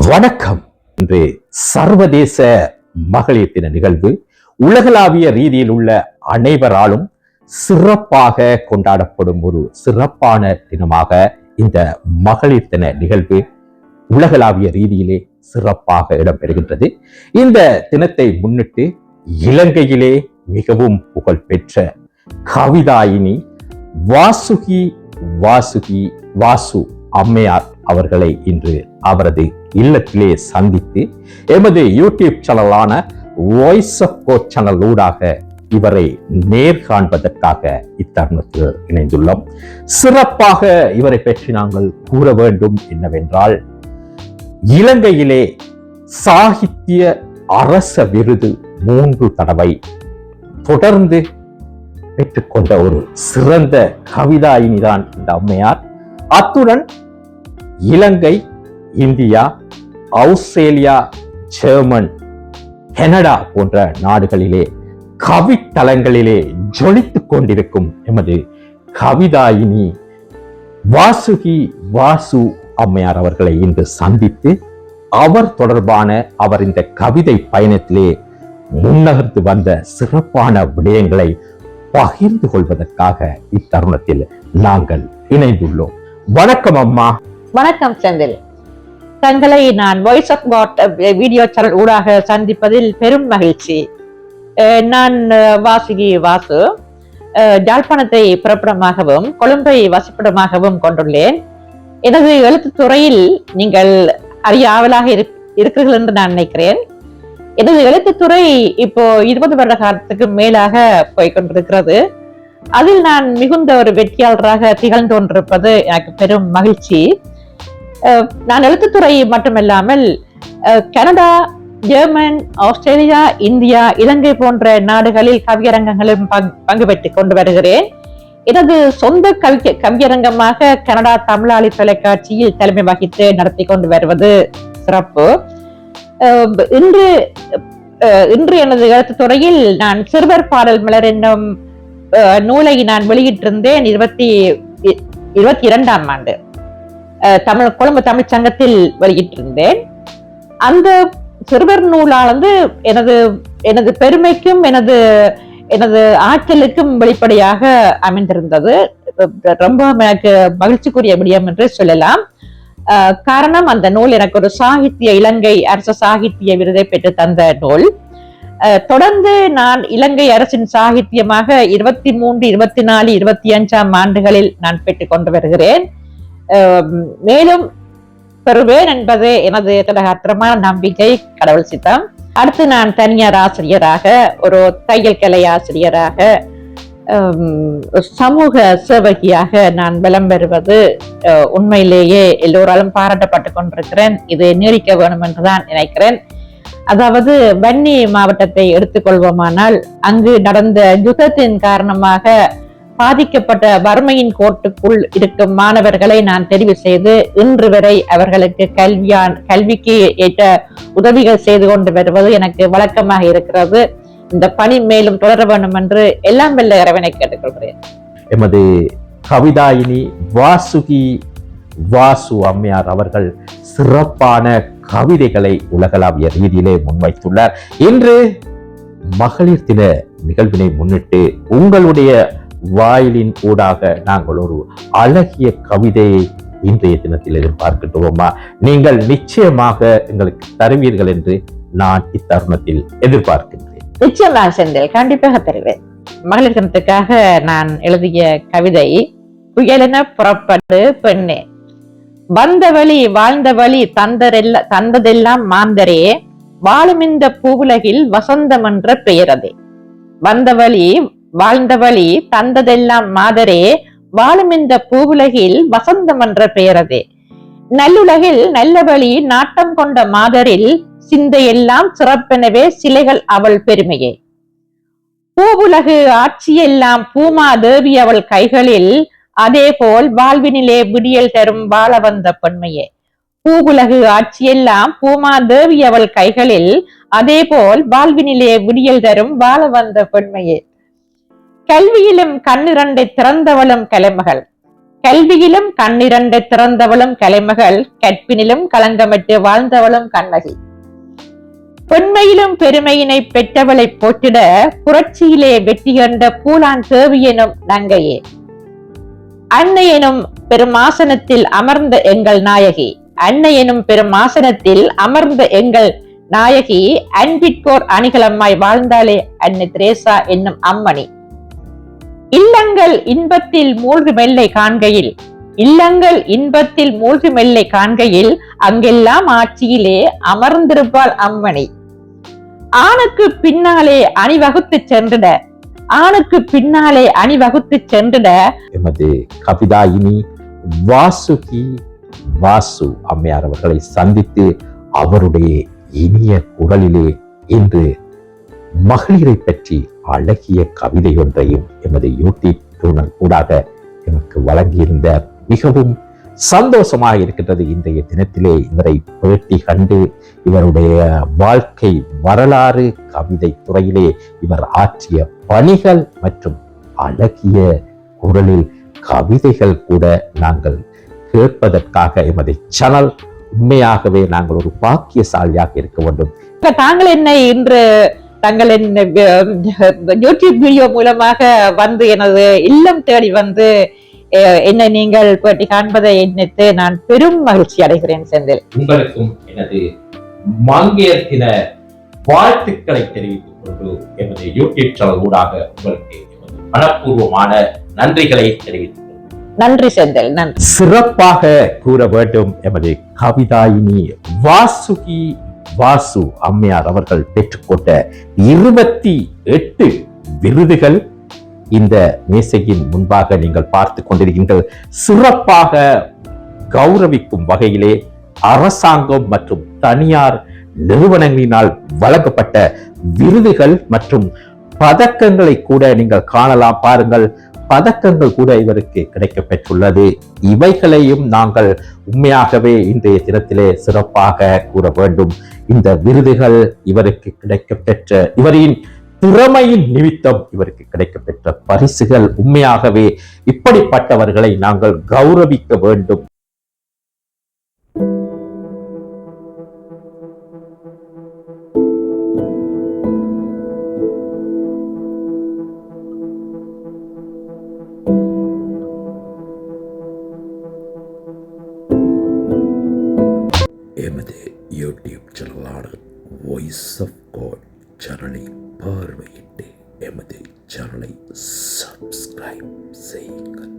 வணக்கம். இன்று சர்வதேச மகளிர் தின நிகழ்வு உலகளாவிய ரீதியில் உள்ள அனைவராலும் சிறப்பாக கொண்டாடப்படும் ஒரு சிறப்பான தினமாக இந்த மகளிர் தின நிகழ்வு உலகளாவிய ரீதியிலே சிறப்பாக இடம்பெறுகின்றது. இந்த தினத்தை முன்னிட்டு இலங்கையிலே மிகவும் புகழ்பெற்ற கவிதாயினி வாசு அம்மையார் அவர்களை இன்று அவரது இல்லத்திலே சந்தித்து எமது யூடியூப் சேனலான வாய்ஸ் ஆஃப் கோட் சேனல் ஊடாக இவரை நேர்காண்பதற்காக இத்தருணத்தில் இணைந்துள்ளோம். சிறப்பாக இவரை பற்றி நாங்கள் கூற வேண்டும் என்னவென்றால், இலங்கையிலே சாகித்ய அரச விருது 3 தடவை தொடர்ந்து பெற்றுக்கொண்ட ஒரு சிறந்த கவிதாயினிதான் இந்த அம்மையார். அத்துடன் இலங்கை, இந்தியா, ஆஸ்திரேலியா, ஜெர்மன், கனடா போன்ற நாடுகளிலே கவித்தலங்களிலே ஜொலித்துக் கொண்டிருக்கும் எமது கவிதாயினி வாசு அம்மையார் அவர்களை இன்று சந்தித்து அவர் தொடர்பான அவர் இந்த கவிதை பயணத்திலே முன்னகர்ந்து வந்த சிறப்பான விடயங்களை பகிர்ந்து கொள்வதற்காக இத்தருணத்தில் நாங்கள் இணைந்துள்ளோம். வணக்கம் அம்மா. வணக்கம் செந்தில். தங்களை நான் voice of God video channel ஊடாக சந்திப்பதில் பெரும் மகிழ்ச்சி. நான் வாசு யாழ்ப்பாணத்தை பிறப்பிடமாகவும் கொழும்பை வசிப்பிடமாகவும் கொண்டுள்ளேன். எனது எழுத்துத்துறையில் நீங்கள் அறிய ஆவலாக இருக்கிறீர்கள் என்று நான் நினைக்கிறேன். எனது எழுத்துத்துறை இப்போ 20 வருட காலத்துக்கு மேலாக போய்கொண்டிருக்கிறது. அதில் நான் மிகுந்த ஒரு வெற்றியாளராக திகழ்ந்து கொண்டிருப்பது எனக்கு பெரும் மகிழ்ச்சி. நான் எழுத்துத்துறை மட்டுமல்லாமல் கனடா, ஜெர்மன், ஆஸ்திரேலியா, இந்தியா, இலங்கை போன்ற நாடுகளில் கவியரங்கங்களும் பங்கு பெற்றுக் கொண்டு வருகிறேன். எனது சொந்த கவியரங்கமாக கனடா தமிழாளி தொலைக்காட்சியில் தலைமை வகித்து நடத்தி கொண்டு வருவது சிறப்பு. இன்று எனது எழுத்துத்துறையில் நான் சிறுவர் பாடல் மலர் என்னும் நூலை நான் வெளியிட்டிருந்தேன் 2022ஆம் ஆண்டு கொழும்பு தமிழ் சங்கத்தில் வெளியிட்டிருந்தேன். அந்த சிறுவர் நூலானது எனது பெருமைக்கும் எனது ஆற்றலுக்கும் வெளிப்படையாக அமைந்திருந்தது. ரொம்ப எனக்கு மகிழ்ச்சிக்குரிய விடயம் என்று சொல்லலாம். காரணம், அந்த நூல் எனக்கு ஒரு இலங்கை அரசு சாகித்ய விருதை பெற்று தந்த நூல். தொடர்ந்து நான் இலங்கை அரசின் சாகித்யமாக 23, 24, 25ஆம் ஆண்டுகளில் நான் பெற்றுக் கொண்டு வருகிறேன். மேலும் பெறுவேன் என்பது எனது திடகாத்திரமான நம்பிக்கை, கடவுள் சித்தம். அடுத்து நான் தனியார் ஆசிரியராக, ஒரு தையல் கலை ஆசிரியராக, சமூக சேவகியாக நான் விளம் பெறுவது உண்மையிலேயே எல்லோராலும் பாராட்டப்பட்டு கொண்டிருக்கிறேன். இது நீடிக்க வேணும் என்றுதான் நினைக்கிறேன். அதாவது வன்னி மாவட்டத்தை எடுத்துக்கொள்வோமானால், அங்கு நடந்த யுத்தத்தின் காரணமாக பாதிக்கப்பட்ட வறுமையின் கோட்டுக்குள் இருக்கும் மாணவர்களை நான் தெரிவு செய்து இன்று வரை அவர்களுக்கு கல்விக்கு ஏற்ற உதவிகள் செய்து கொண்டு வருவது எனக்கு வழக்கமாக இருக்கிறது. இந்த பணி மேலும் தொடர வேண்டும் என்று எல்லாம் வெல்ல இறைவனை கேட்டுக்கொள்கிறேன். எமது கவிதாயினி வாசு அம்மையார் அவர்கள் சிறப்பான கவிதைகளை உலகளாவிய ரீதியிலே முன்வைத்துள்ளார். இன்று மகளிர் தின நிகழ்வினை முன்னிட்டு உங்களுடைய வாயிலின் ஊடாக நாங்கள் ஒரு அழகிய கவிதையை இன்றைய தினத்தில் எதிர்பார்க்கின்றோமா? நீங்கள் நிச்சயமாக எங்களுக்கு தருவீர்கள் என்று நான் இத்தருணத்தில் எதிர்பார்க்கின்றேன். நிச்சயமாக செந்தில், கண்டிப்பாக தருவேன். மகளிர் தினத்துக்காக நான் எழுதிய கவிதை புயலென புறப்படு பெண்ணே, வந்த வழி வாழ்ந்த வழி தந்ததெல்லாம் மாந்தரே, வாழும் இந்த பூவுலகில் வசந்தம் என்ற பெயரதே. வந்த வழி வாழ்ந்த வழி தந்ததெல்லாம் மாதரே, வாழும் இந்த பூவுலகில் வசந்தம் என்ற பெயரதே. நல்லுலகில் நல்ல வழி நாட்டம் கொண்ட மாதரில் சிந்தையெல்லாம் சிறப்பெனவே சிலைகள் அவள் பெருமையே. பூவுலகு ஆட்சியெல்லாம் பூமா தேவி அவள் கைகளில், அதே போல் வாழ்வினிலே விடியல் தரும் வாழ வந்த பெண்மையே. பூவுலகு ஆட்சியெல்லாம் பூமா தேவி அவள் கைகளில், அதே போல் வாழ்வினிலே விடியல் தரும் வாழ வந்த பெண்மையே. கல்வியிலும் கண்ணிரண்டை திறந்தவளும் கலைமகள், கல்வியிலும் கண்ணிரண்டை திறந்தவளும் கலைமகள், கற்பினிலும் களங்கமற்று வாழ்ந்தவளும் கண்ணகி. பெண்மையிலும் பெருமையினை பெற்றவளை போற்றிட புரட்சியிலே வெற்றி கண்ட பூலான் தேவி எனும் நங்கையே. அன்னை எனும் பெருமாசனத்தில் அமர்ந்த எங்கள் நாயகி, அன்னை எனும் பெருமாசனத்தில் அமர்ந்த எங்கள் நாயகி, அன்பிற்கோர் அணிகலம்மாய் வாழ்ந்தாலே அன்னை திரேசா என்னும் அம்மணி. இல்லங்கள் இன்பத்தில் மூழ்கு மெல்லை காண்கையில், இல்லங்கள் இன்பத்தில் மூழ்கு மெல்லை காண்கையில், அங்கெல்லாம் ஆட்சியிலே அமர்ந்திருப்பாள் அம்மணி. ஆணுக்கு பின்னாலே அணிவகுத்து சென்றிட, ஆணுக்கு பின்னாலே அணிவகுத்து சென்றிட எமது கவிதாயினி வாசுகி வாசு அம்மையார் அவர்களை சந்தித்து அவருடைய இனிய குரலிலே இன்று மகளிரை பற்றி அழகிய கவிதை ஒன்றையும் எமது யூடியூப் சேனல் ஊடாக எமக்கு வழங்கியிருந்த மிகவும் சந்தோஷமாக இருக்கின்றது. இன்றைய தினத்திலே இவரை பேட்டி கண்டு இவருடைய வாழ்க்கை வரலாறு, கவிதை துறையிலே இவர் ஆற்றிய பணிகள் மற்றும் அழகிய குரலில் கவிதைகள் கூட நாங்கள் கேட்பதற்காக எமது சேனல் உண்மையாகவே நாங்கள் ஒரு பாக்கியசாலியாக இருக்க வேண்டும். தாங்கள் என்னை இன்று தங்கள் யூடியூப் வீடியோ மூலமாக வந்து எனது இல்லம் தேடி வந்து என்னை நீங்கள் பேட்டி காண்பதை எண்ணித்து நான் பெரும் மகிழ்ச்சி அடைகிறேன். செந்தில், உங்களுக்கும் எனது மங்கையர் தின வாழ்த்துக்களை தெரிவித்துக் கொண்டு எமது யூடியூப் சேனல் ஊடாக உங்களுக்கு மனப்பூர்வமான நன்றிகளை தெரிவித்துக் கொள்கிறேன். நன்றி செந்தில், நன்றி. சிறப்பாக கூற வேண்டும் எமது கவிதாயினி வாசுகி வாசு அம்மையார் அவர்கள் பெற்றுக்கொண்ட 28 விருதுகள் இந்த மேசையின் முன்பாக நீங்கள் பார்த்து கொண்டிருக்கின்ற சிறப்பாக கௌரவிக்கும் வகையிலே அரசாங்கம் மற்றும் தனியார் நிறுவனங்களினால் வழங்கப்பட்ட விருதுகள் மற்றும் பதக்கங்களை கூட நீங்கள் காணலாம். பாருங்கள், பதக்கங்கள் கூட இவருக்கு கிடைக்க பெற்றுள்ளது. இவைகளையும் நாங்கள் உண்மையாகவே இன்றைய தினத்திலே சிறப்பாக கூற வேண்டும். இந்த விருதுகள் இவருக்கு கிடைக்க பெற்ற, இவரின் திறமையின் நிமித்தம் இவருக்கு கிடைக்க பெற்ற பரிசுகள். உண்மையாகவே இப்படிப்பட்டவர்களை நாங்கள் கௌரவிக்க வேண்டும். எமது யூடியூப் சேனலான வாய்ஸ் ஆஃப் காட் சேனலை பார்வையிட்டு எமது சேனலை சப்ஸ்கிரைப் செய்யுங்கள்.